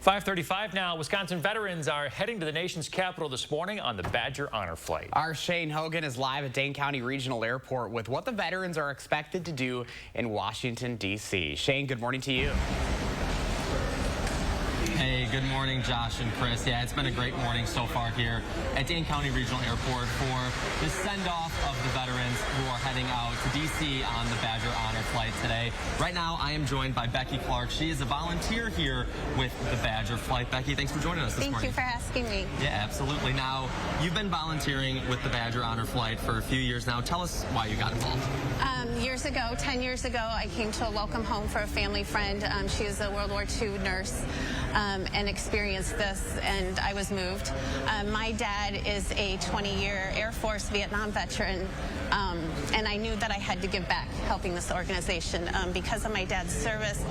5:35 now. Wisconsin veterans are heading to the nation's capital this morning on the Badger Honor Flight. Our Shane Hogan is live at Dane County Regional Airport with what the veterans are expected to do in Washington, D.C. Shane, good morning to you. Hey, good morning, Josh and Chris. Yeah, it's been a great morning so far here at Dane County Regional Airport for the send-off of the veterans who are heading out to D.C. on the Badger Honor Flight today. Right now, I am joined by Becky Clark. She is a volunteer here with the Badger Flight. Becky, thanks for joining us this morning. Thank you for asking me. Yeah, absolutely. Now, you've been volunteering with the Badger Honor Flight for a few years now. Tell us why you got involved. 10 years ago, I came to a welcome home for a family friend. She is a World War II nurse and experienced this, and I was moved. My dad is a 20-year Air Force Vietnam veteran, and I knew that I had to give back helping this organization. Because of my dad's service,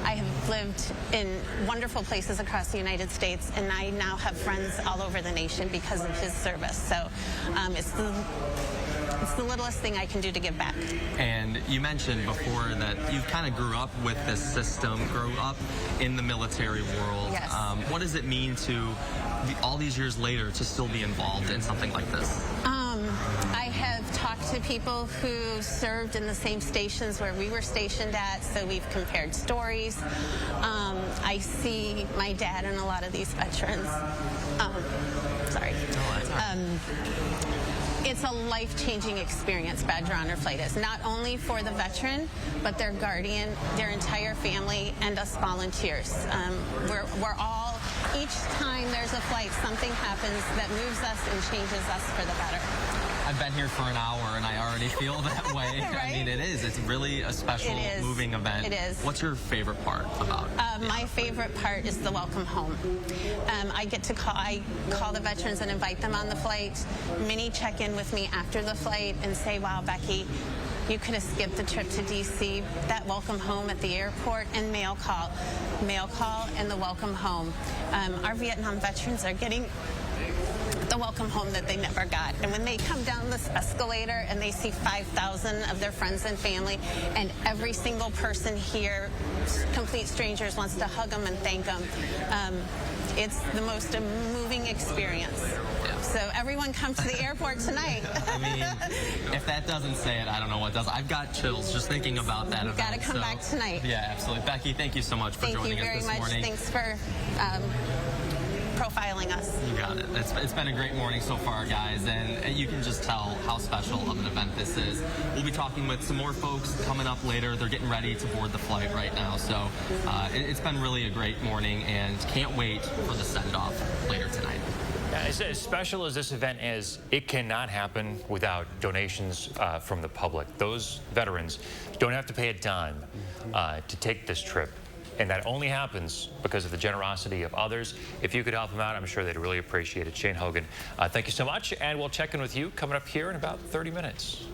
I have lived in wonderful places across the United States, and I now have friends all over the nation because of his service. So it's the littlest thing I can do to give back. And you mentioned before that you kind of grew up with this system, grew up in the military world. Yes. What does it mean to, all these years later, to still be involved in something like this? I have talked to people who served in the same stations where we were stationed at, so we've compared stories. I see my dad and a lot of these veterans. It's a life-changing experience, Badger Honor Flight is. Not only for the veteran, but their guardian, their entire family, and us volunteers. We're all, each time there's a flight, something happens that moves us and changes us for the better. I've been here for an hour and I already feel that way. Right? I mean, it's really a special moving event. It is. What's your favorite part about it? My favorite part is the welcome home. I call the veterans and invite them on the flight. Many check in with me after the flight and say, wow, Becky, you could have skipped the trip to D.C. That welcome home at the airport and mail call and the welcome home. Our Vietnam veterans are getting the welcome home that they never got. And when they come down this escalator and they see 5,000 of their friends and family, and every single person here, complete strangers, wants to hug them and thank them, it's the most moving experience. So everyone come to the airport tonight. I mean, if that doesn't say it, I don't know what does. I've got chills just thinking about that event. Got to come back tonight. Yeah, absolutely. Becky, thank you so much for joining us this morning. Thanks for profiling us. You got it. It's been a great morning so far, guys, and you can just tell how special of an event this is. We'll be talking with some more folks coming up later. They're getting ready to board the flight right now, so it's been really a great morning, and can't wait for the send-off later tonight. As special as this event is, it cannot happen without donations from the public. Those veterans don't have to pay a dime to take this trip. And that only happens because of the generosity of others. If you could help them out, I'm sure they'd really appreciate it. Shane Hogan, thank you so much. And we'll check in with you coming up here in about 30 minutes.